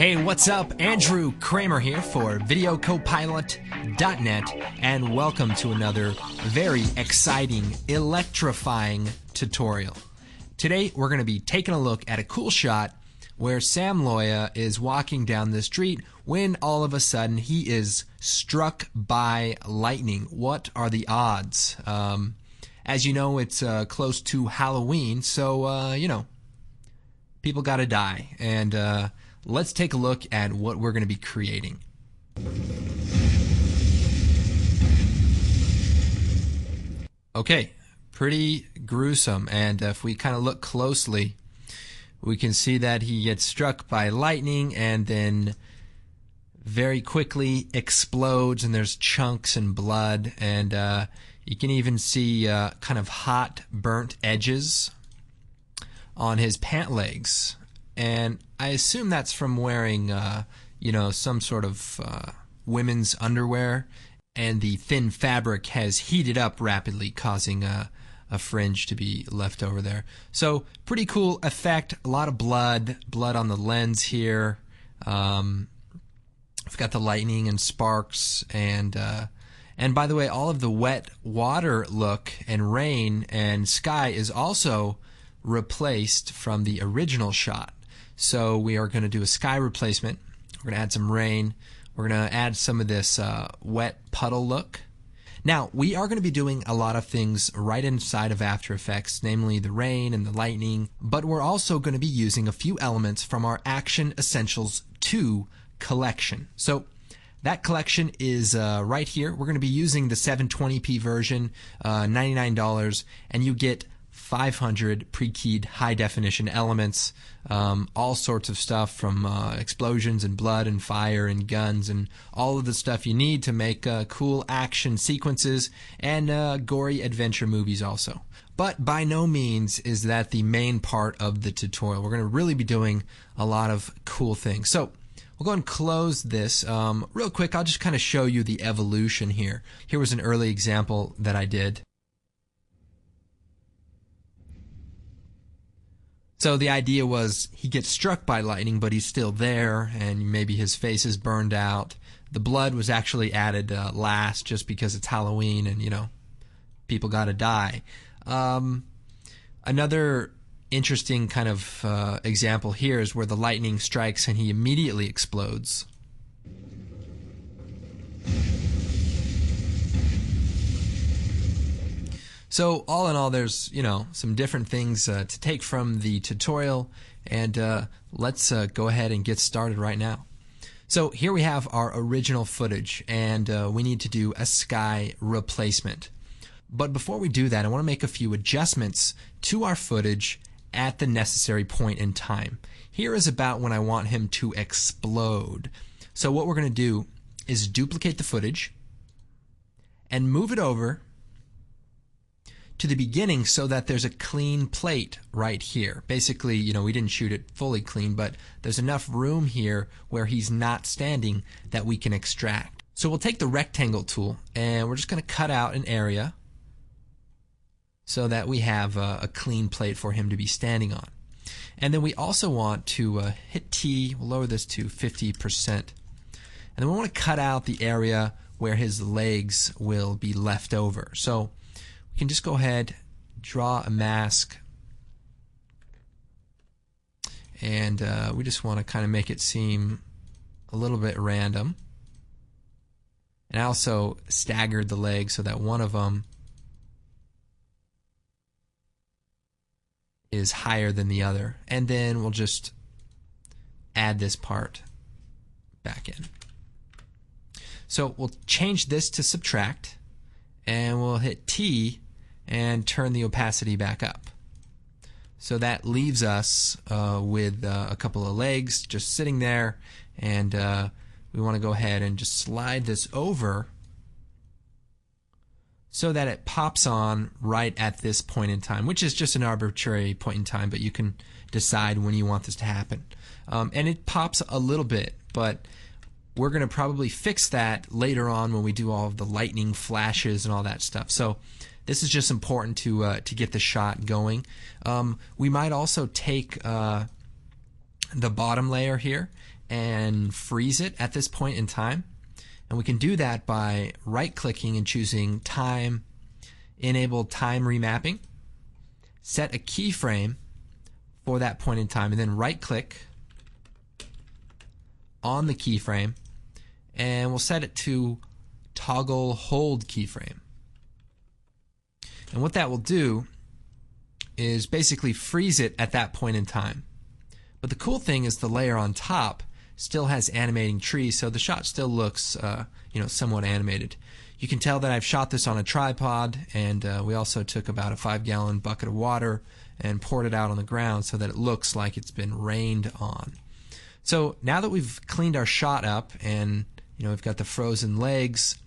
Hey, what's up? Andrew Kramer here for VideoCopilot.net, and welcome to another very exciting, electrifying tutorial. Today, we're going to be taking a look at a cool shot where Sam Loya is walking down the street when all of a sudden he is struck by lightning. What are the odds? As you know, it's close to Halloween, so, people gotta die. And let's take a look at what we're going to be creating. Okay, pretty gruesome. And if we kind of look closely, we can see that he gets struck by lightning and then very quickly explodes, and there's chunks and blood, and you can even see kind of hot, burnt edges on his pant legs. And I assume that's from wearing, some sort of women's underwear, and the thin fabric has heated up rapidly, causing a fringe to be left over there. So pretty cool effect. A lot of blood on the lens here. I've got the lightning and sparks, and by the way, all of the wet water look and rain and sky is also replaced from the original shot. So we are going to do a sky replacement. We're going to add some rain. We're going to add some of this wet puddle look. Now, we are going to be doing a lot of things right inside of After Effects, namely the rain and the lightning, but we're also going to be using a few elements from our Action Essentials 2 collection. So that collection is right here. We're going to be using the 720p version, $99, and you get 500 pre-keyed high-definition elements, all sorts of stuff from explosions and blood and fire and guns and all of the stuff you need to make cool action sequences and gory adventure movies also. But by no means is that the main part of the tutorial. We're going to really be doing a lot of cool things. So we'll go and close this. Real quick, I'll just kind of show you the evolution here. Here was an early example that I did. So the idea was he gets struck by lightning, but he's still there, and maybe his face is burned out. The blood was actually added last just because it's Halloween and, people got to die. Another interesting kind of example here is where the lightning strikes and he immediately explodes. So all in all, there's some different things to take from the tutorial, and let's go ahead and get started right now. So here we have our original footage, and we need to do a sky replacement. But before we do that, I want to make a few adjustments to our footage at the necessary point in time. Here is about when I want him to explode. So what we're going to do is duplicate the footage and move it over to the beginning so that there's a clean plate right here. Basically, we didn't shoot it fully clean, but there's enough room here where he's not standing that we can extract. So we'll take the rectangle tool and we're just going to cut out an area so that we have a clean plate for him to be standing on. And then we also want to hit T, we'll lower this to 50%. And then we want to cut out the area where his legs will be left over. So we can just go ahead, draw a mask, and we just want to kind of make it seem a little bit random. And I also staggered the legs so that one of them is higher than the other. And then we'll just add this part back in. So we'll change this to subtract, and we'll hit T and turn the opacity back up. So that leaves us with a couple of legs just sitting there, and we want to go ahead and just slide this over so that it pops on right at this point in time, which is just an arbitrary point in time, but you can decide when you want this to happen. And it pops a little bit, but we're going to probably fix that later on when we do all of the lightning flashes and all that stuff. So this is just important to get the shot going. We might also take the bottom layer here and freeze it at this point in time. And we can do that by right-clicking and choosing Time, Enable Time Remapping, set a keyframe for that point in time, and then right-click on the keyframe, and we'll set it to Toggle Hold Keyframe. And what that will do is basically freeze it at that point in time. But the cool thing is the layer on top still has animating trees, so the shot still looks somewhat animated. You can tell that I've shot this on a tripod, and we also took about a 5-gallon bucket of water and poured it out on the ground so that it looks like it's been rained on. So now that we've cleaned our shot up and we've got the frozen legs,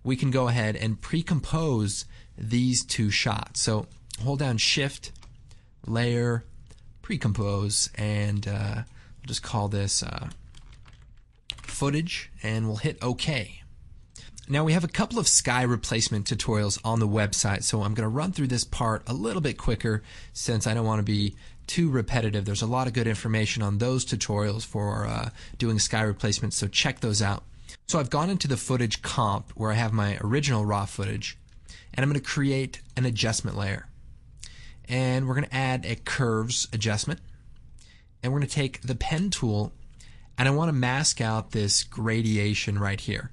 we can go ahead and pre-compose these two shots. So hold down Shift, Layer, Pre-compose, and we'll just call this Footage, and we'll hit OK. Now we have a couple of sky replacement tutorials on the website, so I'm going to run through this part a little bit quicker since I don't want to be too repetitive. There's a lot of good information on those tutorials for doing sky replacement, so check those out. So I've gone into the footage comp where I have my original raw footage, and I'm going to create an adjustment layer. And we're going to add a curves adjustment, and we're going to take the pen tool, and I want to mask out this gradation right here.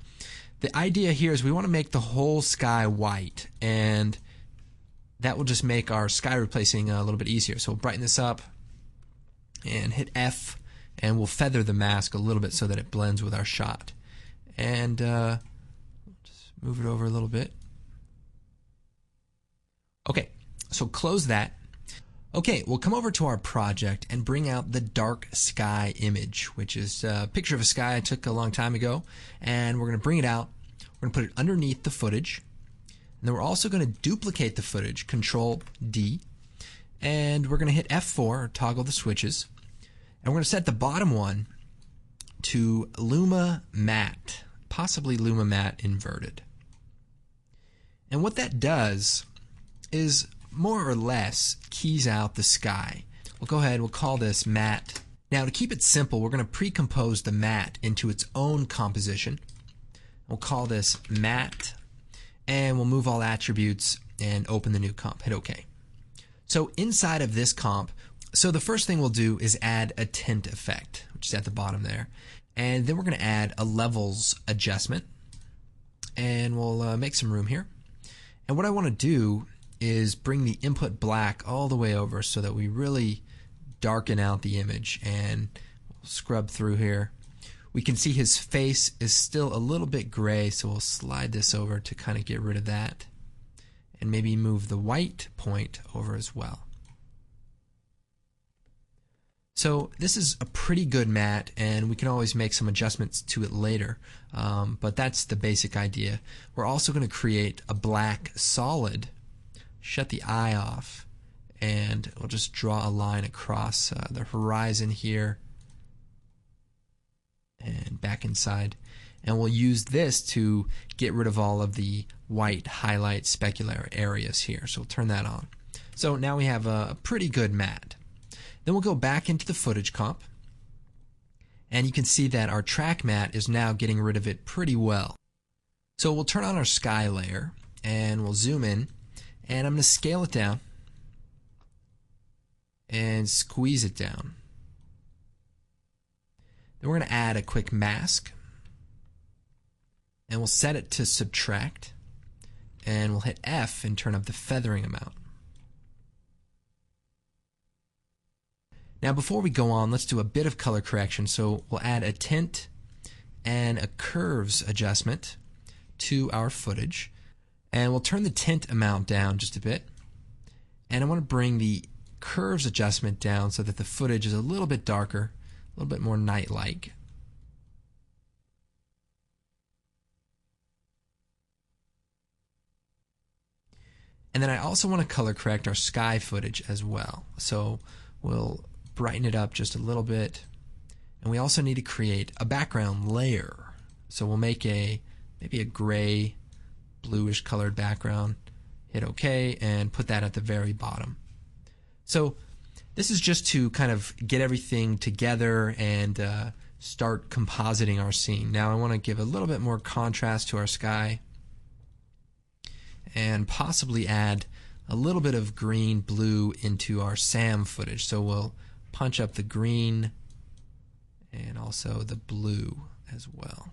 The idea here is we want to make the whole sky white, and that will just make our sky replacing a little bit easier. So we'll brighten this up and hit F, and we'll feather the mask a little bit so that it blends with our shot. And just move it over a little bit. Okay, so close that. Okay, we'll come over to our project and bring out the dark sky image, which is a picture of a sky I took a long time ago, and we're going to bring it out. We're going to put it underneath the footage, and then we're also going to duplicate the footage, Control D, and we're going to hit F4, or toggle the switches, and we're going to set the bottom one to Luma Matte, possibly Luma Matte inverted. And what that does is more or less keys out the sky. We'll go ahead, we'll call this matte. Now to keep it simple, we're going to pre-compose the matte into its own composition. We'll call this matte, and we'll move all attributes and open the new comp. Hit OK. So inside of this comp, so the first thing we'll do is add a tint effect, which is at the bottom there. And then we're going to add a levels adjustment, and we'll make some room here. And what I want to do is bring the input black all the way over so that we really darken out the image, and we'll scrub through here. We can see his face is still a little bit gray, so we'll slide this over to kind of get rid of that, and maybe move the white point over as well. So this is a pretty good matte, and we can always make some adjustments to it later, but that's the basic idea. We're also going to create a black solid, shut the eye off, and we'll just draw a line across the horizon here and back inside, and we'll use this to get rid of all of the white highlight specular areas here. So we'll turn that on. So now we have a pretty good matte. Then we'll go back into the footage comp, and you can see that our track matte is now getting rid of it pretty well. So we'll turn on our sky layer, and we'll zoom in, and I'm going to scale it down and squeeze it down. Then we're going to add a quick mask, and we'll set it to subtract, and we'll hit F and turn up the feathering amount. Now before we go on, let's do a bit of color correction. So we'll add a tint and a curves adjustment to our footage, and we'll turn the tint amount down just a bit, and I want to bring the curves adjustment down so that the footage is a little bit darker, a little bit more night-like. And then I also want to color correct our sky footage as well. So we'll brighten it up just a little bit, and we also need to create a background layer. So we'll make maybe a gray, bluish colored background, hit OK, and put that at the very bottom. So this is just to kind of get everything together and start compositing our scene. Now I want to give a little bit more contrast to our sky and possibly add a little bit of green blue into our SAM footage. So we'll punch up the green and also the blue as well.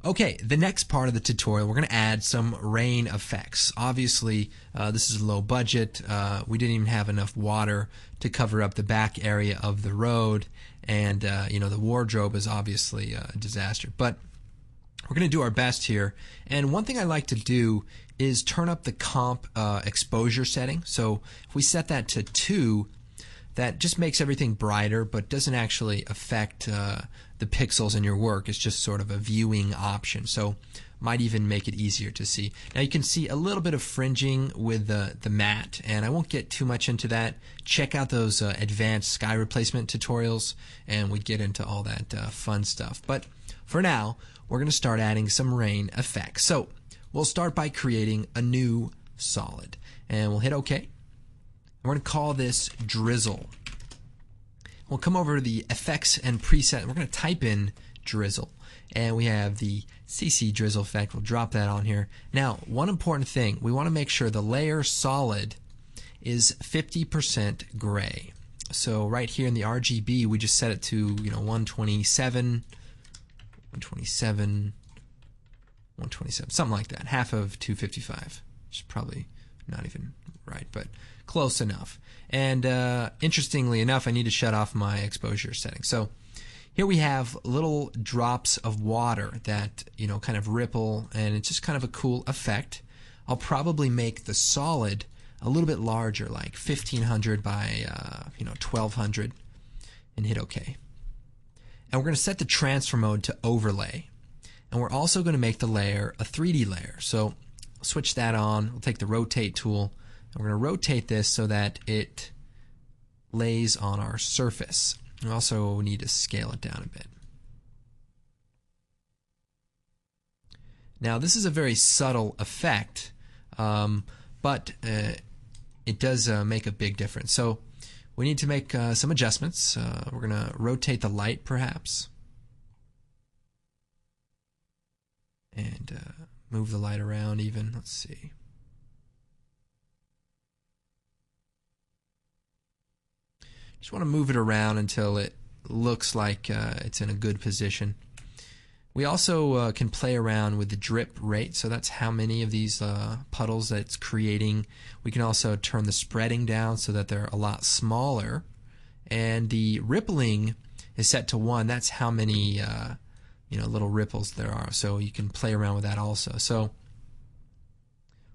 Okay, the next part of the tutorial, we're going to add some rain effects. Obviously, this is low budget. We didn't even have enough water to cover up the back area of the road, and the wardrobe is obviously a disaster. But we're going to do our best here. And one thing I like to do is turn up the comp exposure setting. So if we set that to 2, that just makes everything brighter, but doesn't actually affect the pixels in your work. It's just sort of a viewing option. So might even make it easier to see. Now you can see a little bit of fringing with the matte, and I won't get too much into that. Check out those advanced sky replacement tutorials, and we get into all that fun stuff. But for now, we're going to start adding some rain effects. So we'll start by creating a new solid, and we'll hit OK. We're going to call this drizzle. We'll come over to the effects and preset. We're going to type in drizzle, and we have the CC drizzle effect. We'll drop that on here. Now, one important thing, we want to make sure the layer solid is 50% gray. So right here in the RGB, we just set it to 127, 127, 127, something like that, half of 255, which is probably not even right, but close enough. And interestingly enough, I need to shut off my exposure setting. So here we have little drops of water that kind of ripple, and it's just kind of a cool effect. I'll probably make the solid a little bit larger, like 1500 by 1200, and hit OK. And we're going to set the transfer mode to overlay, and we're also going to make the layer a 3D layer. So switch that on. We'll take the rotate tool, and we're going to rotate this so that it lays on our surface. We also need to scale it down a bit. Now this is a very subtle effect, but it does make a big difference. So we need to make some adjustments. We're going to rotate the light perhaps, and move the light around even. Let's see. Just want to move it around until it looks like it's in a good position. We also can play around with the drip rate, so that's how many of these puddles that it's creating. We can also turn the spreading down so that they're a lot smaller, and the rippling is set to 1. That's how many little ripples there are, so you can play around with that also. So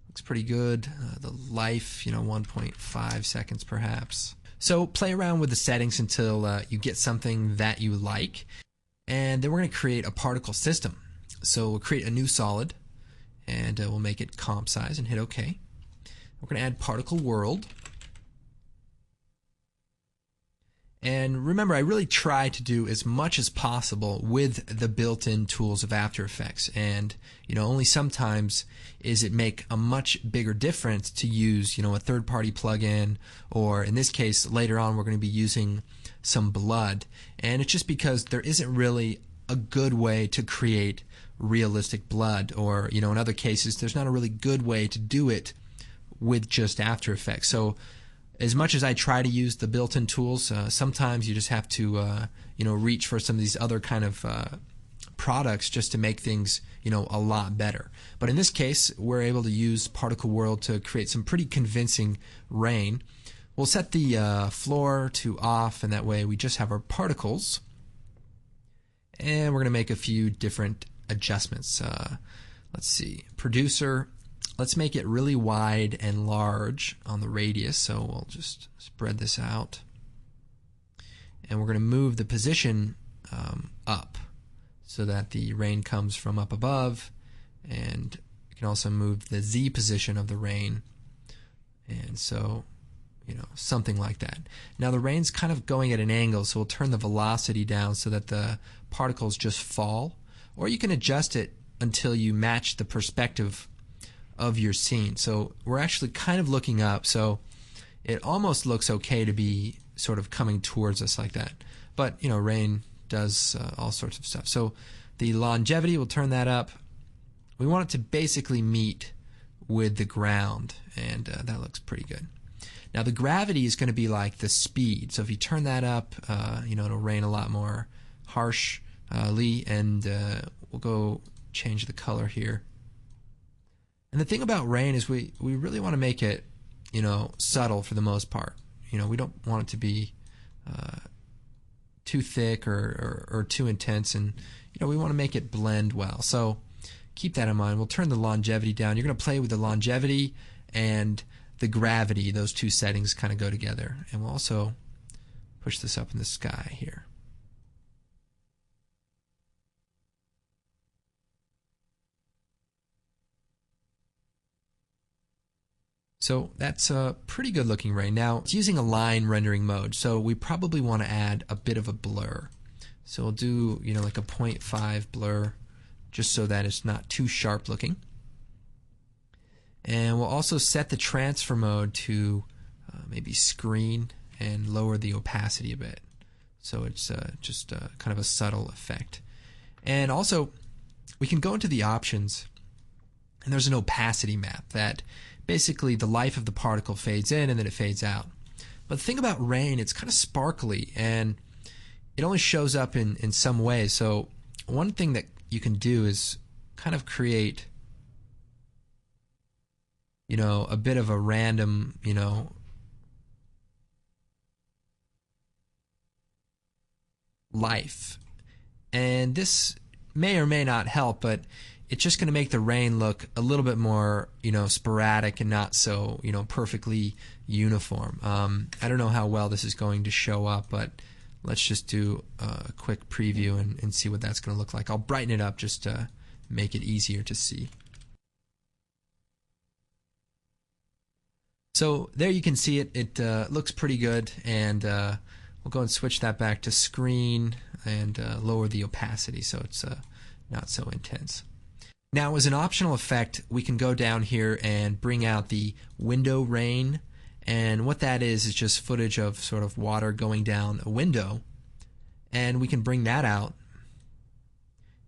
looks pretty good. The life, 1.5 seconds perhaps. So play around with the settings until you get something that you like, and then we're going to create a particle system. So we'll create a new solid, and we'll make it comp size and hit OK. We're going to add particle world. And remember, I really try to do as much as possible with the built-in tools of After Effects, and only sometimes is it make a much bigger difference to use a third-party plugin, or in this case later on we're going to be using some blood, and it's just because there isn't really a good way to create realistic blood, or in other cases there's not a really good way to do it with just After Effects. So as much as I try to use the built-in tools, sometimes you just have to reach for some of these other kind of products just to make things a lot better. But in this case, we're able to use Particle World to create some pretty convincing rain. We'll set the floor to off, and that way we just have our particles. And we're going to make a few different adjustments. Let's see, producer. Let's make it really wide and large on the radius, so we'll just spread this out. And we're going to move the position up so that the rain comes from up above, and you can also move the Z position of the rain, and so something like that. Now the rain's kind of going at an angle, so we'll turn the velocity down so that the particles just fall, or you can adjust it until you match the perspective of your scene. So we're actually kind of looking up, so it almost looks okay to be sort of coming towards us like that. But, you know, rain does all sorts of stuff. So the longevity, we'll turn that up. We want it to basically meet with the ground, and that looks pretty good. Now the gravity is going to be like the speed. So if you turn that up, you know, it'll rain a lot more harshly, and we'll go change the color here. And the thing about rain is we really want to make it, you know, subtle for the most part. You know, we don't want it to be too thick or too intense, and you know, we want to make it blend well. So keep that in mind. We'll turn the longevity down. You're going to play with the longevity and the gravity. Those two settings kind of go together. And we'll also push this up in the sky here. So that's a pretty good looking rain. Now it's using a line rendering mode, so we probably want to add a bit of a blur. So we'll do, you know, like a 0.5 blur, just so that it's not too sharp looking. And we'll also set the transfer mode to maybe screen and lower the opacity a bit, so it's just kind of a subtle effect. And also we can go into the options, and there's an opacity map that basically the life of the particle fades in and then it fades out. But the thing about rain, it's kind of sparkly and it only shows up in some way. So one thing that you can do is kind of create, you know, a bit of a random, you know, life. And this may or may not help, but it's just going to make the rain look a little bit more, you know, sporadic and not so, you know, perfectly uniform. I don't know how well this is going to show up, but let's just do a quick preview and see what that's going to look like. I'll brighten it up just to make it easier to see. So there you can see it. It looks pretty good, and we'll go and switch that back to screen and lower the opacity so it's not so intense. Now, as an optional effect, we can go down here and bring out the window rain, and what that is just footage of sort of water going down a window, and we can bring that out.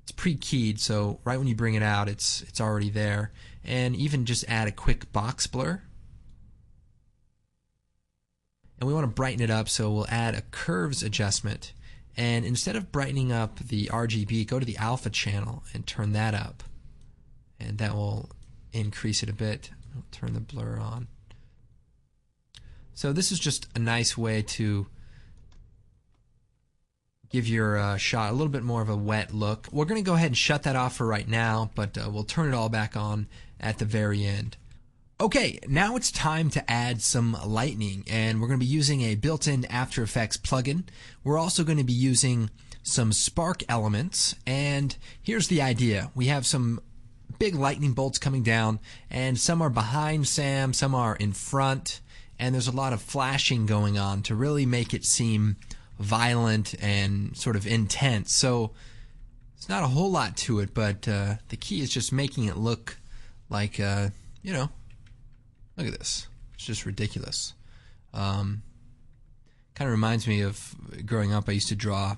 It's pre-keyed, so right when you bring it out, it's already there, and even just add a quick box blur. And we want to brighten it up, so we'll add a curves adjustment, and instead of brightening up the RGB, go to the alpha channel and turn that up. And that will increase it a bit. I'll turn the blur on. So this is just a nice way to give your shot a little bit more of a wet look. We're going to go ahead and shut that off for right now, but we'll turn it all back on at the very end. Okay, now it's time to add some lightning, and we're going to be using a built-in After Effects plugin. We're also going to be using some spark elements, and here's the idea. We have some big lightning bolts coming down, and some are behind Sam, some are in front, and there's a lot of flashing going on to really make it seem violent and sort of intense. So it's not a whole lot to it, but the key is just making it look like, you know, look at this. It's just ridiculous. Kind of reminds me of growing up. I used to draw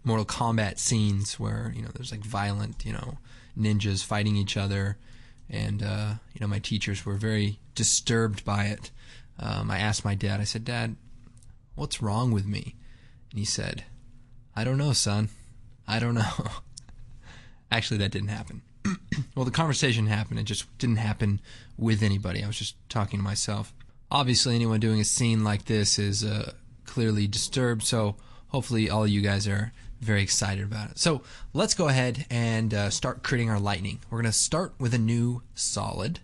Mortal Kombat scenes where, you know, there's like violent, you know, ninjas fighting each other, and you know, my teachers were very disturbed by it. I asked my dad, I said, "Dad, what's wrong with me?" And he said, "I don't know, son. I don't know." Actually, that didn't happen. Well, the conversation happened. It just didn't happen with anybody. I was just talking to myself. Obviously, anyone doing a scene like this is clearly disturbed, so hopefully all you guys are very excited about it. So let's go ahead and start creating our lightning. We're going to start with a new solid,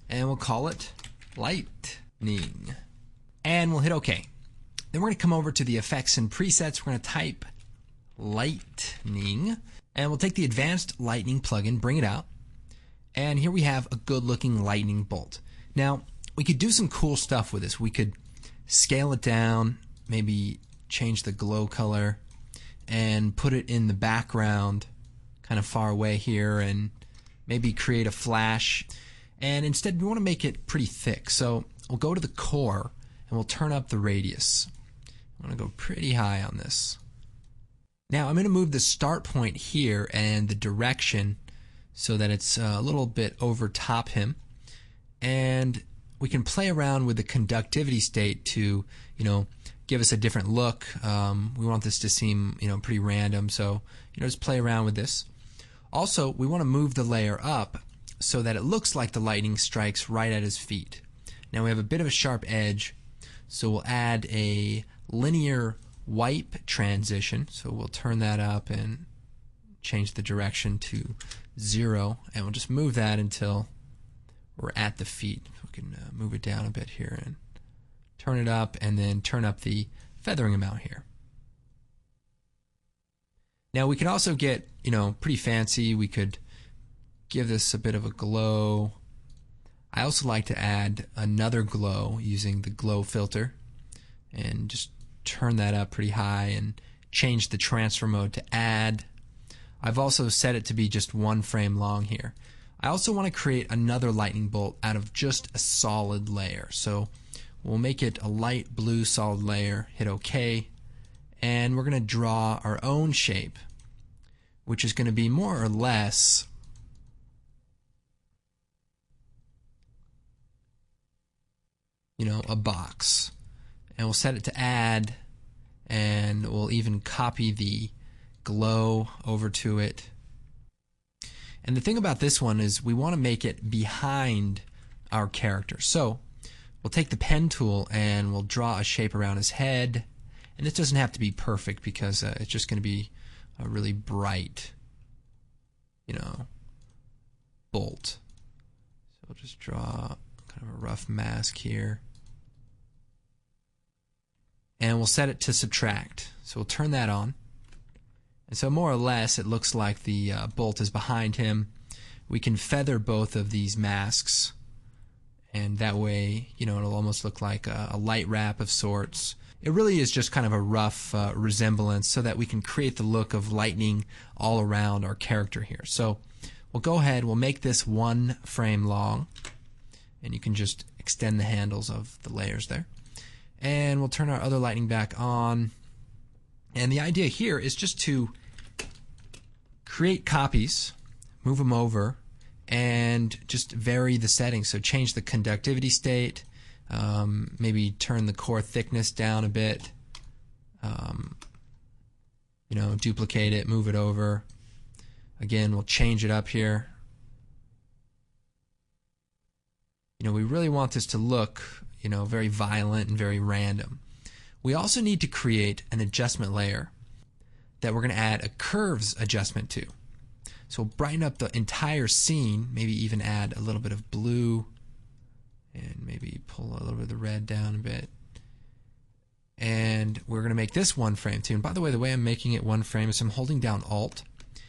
and we'll call it lightning. And we'll hit OK. Then we're going to come over to the effects and presets. We're going to type lightning, and we'll take the advanced lightning plugin, bring it out, and here we have a good looking lightning bolt. Now we could do some cool stuff with this. We could scale it down, maybe change the glow color, and put it in the background kind of far away here, and maybe create a flash. And instead we want to make it pretty thick, so we'll go to the core and we'll turn up the radius. I'm going to go pretty high on this. Now I'm going to move the start point here and the direction so that it's a little bit over top him. And we can play around with the conductivity state to, give us a different look. We want this to seem, pretty random. So, just play around with this. Also, we want to move the layer up so that it looks like the lightning strikes right at his feet. Now we have a bit of a sharp edge, so we'll add a linear wipe transition. So we'll turn that up and change the direction to 0, and we'll just move that until we're at the feet. We can move it down a bit here and turn it up, and then turn up the feathering amount here. Now we can also get, pretty fancy. We could give this a bit of a glow. I also like to add another glow using the glow filter, and just turn that up pretty high and change the transfer mode to add. I've also set it to be just 1 frame long here. I also want to create another lightning bolt out of just a solid layer. So we'll make it a light blue solid layer, hit OK, and we're going to draw our own shape, which is going to be more or less a box. And we'll set it to add, and we'll even copy the glow over to it. And the thing about this one is we want to make it behind our character. So we'll take the pen tool and we'll draw a shape around his head. And this doesn't have to be perfect because it's just going to be a really bright, bolt. So we'll just draw kind of a rough mask here. And we'll set it to subtract. So we'll turn that on. And so more or less it looks like the bolt is behind him. We can feather both of these masks, and that way it'll almost look like a light wrap of sorts. It really is just kind of a rough resemblance so that we can create the look of lightning all around our character here. So we'll go ahead, we'll make this 1 frame long, and you can just extend the handles of the layers there. And we'll turn our other lightning back on. And the idea here is just to create copies, move them over, and just vary the settings. So change the conductivity state, maybe turn the core thickness down a bit, duplicate it, move it over. Again, we'll change it up here. We really want this to look, very violent and very random. We also need to create an adjustment layer that we're going to add a curves adjustment to. So we'll brighten up the entire scene, maybe even add a little bit of blue, and maybe pull a little bit of the red down a bit. And we're going to make this 1 frame too. And by the way I'm making it 1 frame is I'm holding down Alt,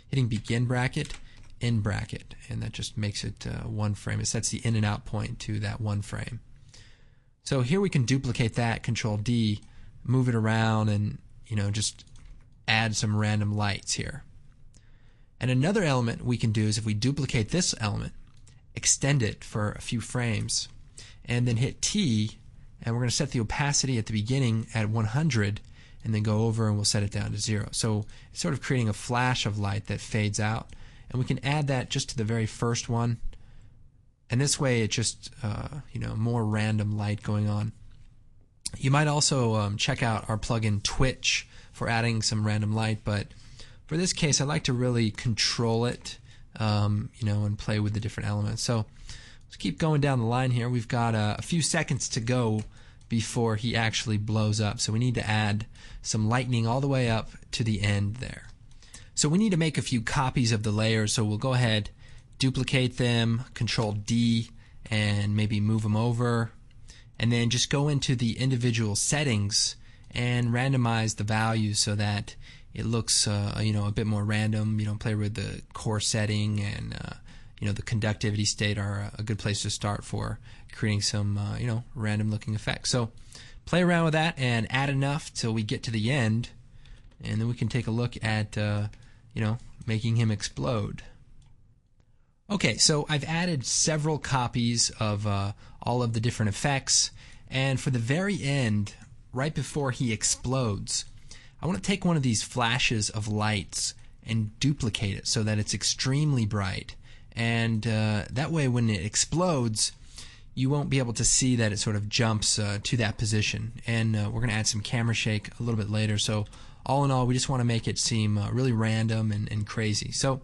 hitting begin bracket, end bracket, and that just makes it 1 frame. It sets the in and out point to that 1 frame. So here we can duplicate that, Control D, move it around, and just add some random lights here. And another element we can do is if we duplicate this element, extend it for a few frames, and then hit T, and we're going to set the opacity at the beginning at 100, and then go over and we'll set it down to 0. So it's sort of creating a flash of light that fades out, and we can add that just to the very first one. And this way it's just more random light going on. You might also check out our plugin Twitch for adding some random light, but for this case I like to really control it, and play with the different elements. So let's keep going down the line here. We've got a few seconds to go before he actually blows up, so we need to add some lightning all the way up to the end there. So we need to make a few copies of the layers, so we'll go ahead, duplicate them, Control D, and maybe move them over, and then just go into the individual settings and randomize the values so that it looks a bit more random. Play with the core setting, and the conductivity state are a good place to start for creating some random looking effects. So play around with that and add enough till we get to the end, and then we can take a look at making him explode. Okay, so I've added several copies of all of the different effects, and for the very end right before he explodes, I want to take one of these flashes of lights and duplicate it so that it's extremely bright. And that way when it explodes, you won't be able to see that it sort of jumps to that position. And we're going to add some camera shake a little bit later. So all in all, we just want to make it seem really random and crazy. So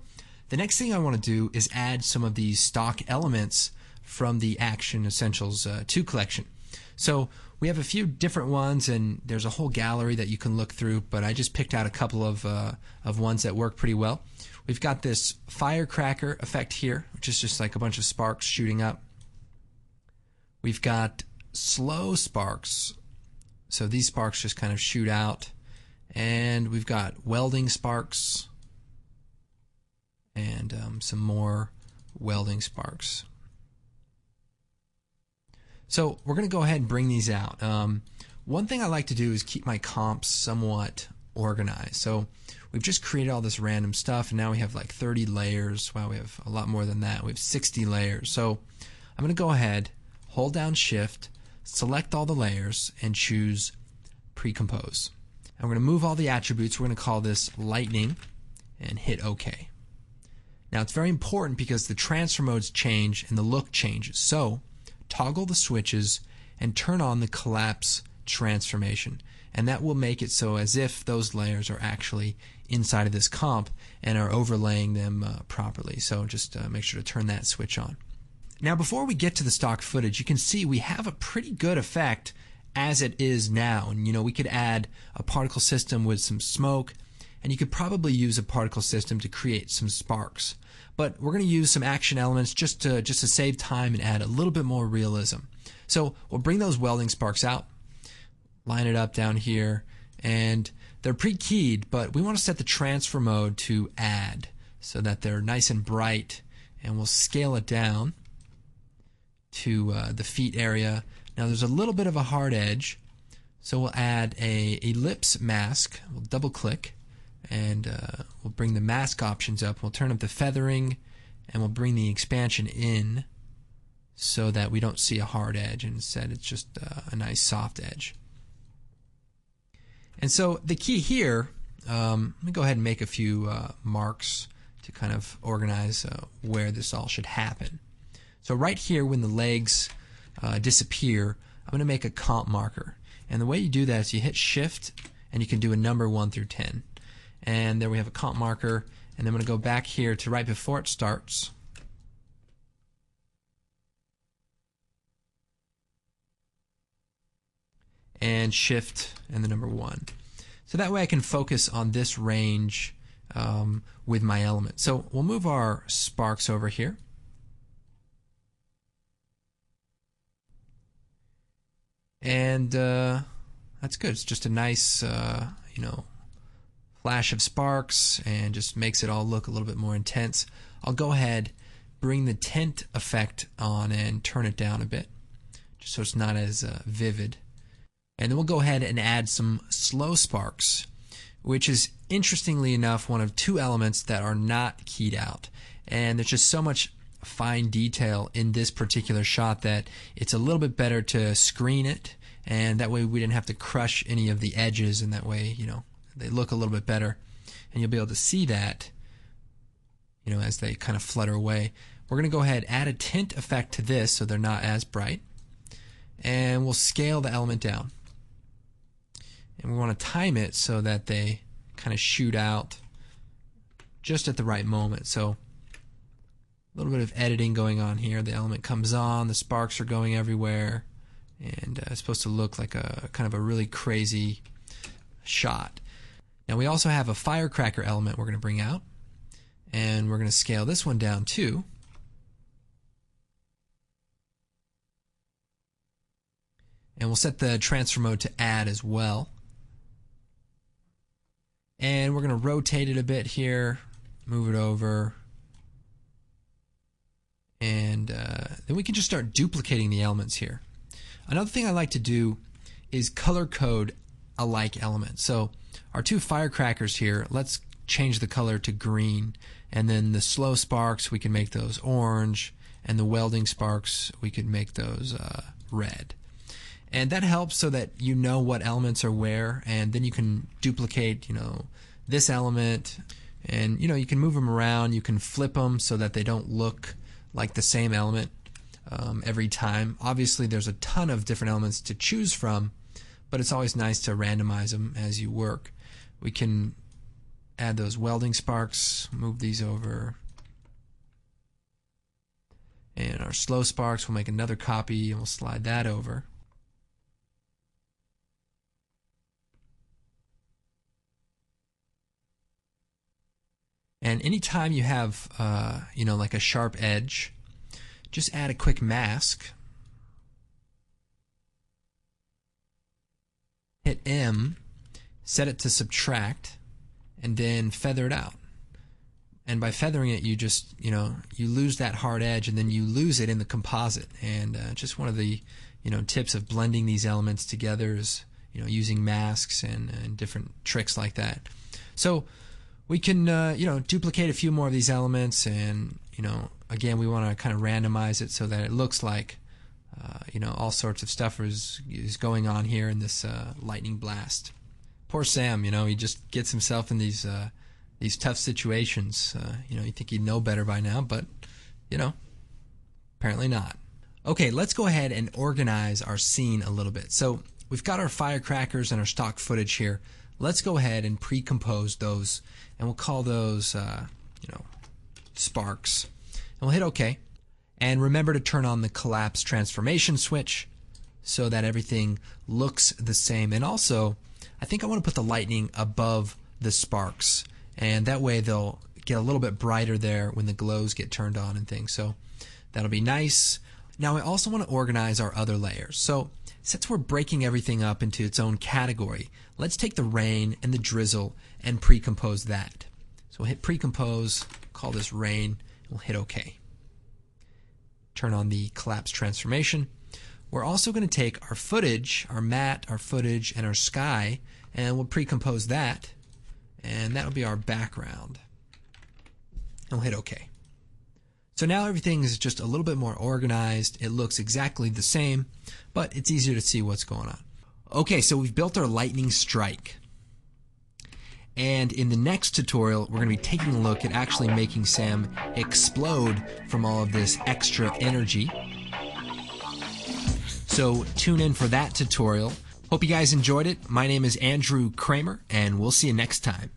the next thing I want to do is add some of these stock elements from the Action Essentials 2 collection. So we have a few different ones, and there's a whole gallery that you can look through, but I just picked out a couple of ones that work pretty well. We've got this firecracker effect here, which is just like a bunch of sparks shooting up. We've got slow sparks, so these sparks just kind of shoot out. And we've got welding sparks and some more welding sparks. So we're going to go ahead and bring these out. One thing I like to do is keep my comps somewhat organized. So we've just created all this random stuff, and now we have like 30 layers. Wow, we have a lot more than that. We have 60 layers. So I'm going to go ahead, hold down Shift, select all the layers, and choose Pre-Compose. And we're going to move all the attributes. We're going to call this Lightning and hit OK. Now it's very important because the transfer modes change and the look changes. So toggle the switches and turn on the collapse transformation, and that will make it so as if those layers are actually inside of this comp and are overlaying them properly. So just make sure to turn that switch on. Now before we get to the stock footage, you can see we have a pretty good effect as it is now. And we could add a particle system with some smoke, and you could probably use a particle system to create some sparks. But we're going to use some action elements just to save time and add a little bit more realism. So we'll bring those welding sparks out, line it up down here, and they're pre-keyed, but we want to set the transfer mode to add so that they're nice and bright, and we'll scale it down to the feet area. Now there's a little bit of a hard edge, so we'll add a ellipse mask. We'll double click, and we'll bring the mask options up. We'll turn up the feathering, and we'll bring the expansion in so that we don't see a hard edge, and instead it's just a nice soft edge. And so the key here, let me go ahead and make a few marks to kind of organize where this all should happen. So right here when the legs disappear, I'm going to make a comp marker. And the way you do that is you hit Shift, and you can do a number 1 through 10. And there we have a comp marker, and then I'm going to go back here to right before it starts. And Shift and the number 1. So that way I can focus on this range with my element. So we'll move our sparks over here. And that's good. It's just a nice, flash of sparks, and just makes it all look a little bit more intense. I'll go ahead, bring the tint effect on, and turn it down a bit, just so it's not as vivid. And then we'll go ahead and add some slow sparks, which is, interestingly enough, one of 2 elements that are not keyed out. And there's just so much fine detail in this particular shot that it's a little bit better to screen it, and that way we didn't have to crush any of the edges, and that way, they look a little bit better. And you'll be able to see that, as they kind of flutter away. We're going to go ahead, add a tint effect to this so they're not as bright, and we'll scale the element down. And we want to time it so that they kind of shoot out just at the right moment. So a little bit of editing going on here. The element comes on, the sparks are going everywhere, and it's supposed to look like a kind of a really crazy shot. Now we also have a firecracker element we're going to bring out, and we're going to scale this one down too. And we'll set the transfer mode to add as well. And we're going to rotate it a bit here, move it over, and then we can just start duplicating the elements here. Another thing I like to do is color code a like element. So our 2 firecrackers here, let's change the color to green, and then the slow sparks, we can make those orange, and the welding sparks, we could make those red. And that helps so that you know what elements are where, and then you can duplicate, this element, and you can move them around. You can flip them so that they don't look like the same element every time. Obviously, there's a ton of different elements to choose from, but it's always nice to randomize them as you work. We can add those welding sparks, move these over. And our slow sparks, we'll make another copy and we'll slide that over. And anytime you have, like a sharp edge, just add a quick mask. Hit M, set it to subtract, and then feather it out. And by feathering it, you just, you lose that hard edge, and then you lose it in the composite. And just one of the, tips of blending these elements together is, using masks and different tricks like that. So we can, duplicate a few more of these elements, and, again, we want to kind of randomize it so that it looks like, all sorts of stuff is going on here in this lightning blast. Poor Sam, he just gets himself in these tough situations. You think he'd know better by now, but, apparently not. Okay, let's go ahead and organize our scene a little bit. So we've got our firecrackers and our stock footage here. Let's go ahead and pre-compose those, and we'll call those, sparks. And we'll hit OK. And remember to turn on the collapse transformation switch so that everything looks the same. And also, I think I want to put the lightning above the sparks, and that way they'll get a little bit brighter there when the glows get turned on and things. So that'll be nice. Now I also want to organize our other layers. So since we're breaking everything up into its own category, let's take the rain and the drizzle and pre-compose that. So we'll hit pre-compose, call this rain, and we'll hit OK. Turn on the collapse transformation. We're also going to take our footage, our matte, our footage, and our sky, and we'll pre-compose that, and that'll be our background. And we'll hit OK. So now everything is just a little bit more organized. It looks exactly the same, but it's easier to see what's going on. Okay, so we've built our lightning strike. And in the next tutorial, we're going to be taking a look at actually making Sam explode from all of this extra energy. So tune in for that tutorial. Hope you guys enjoyed it. My name is Andrew Kramer, and we'll see you next time.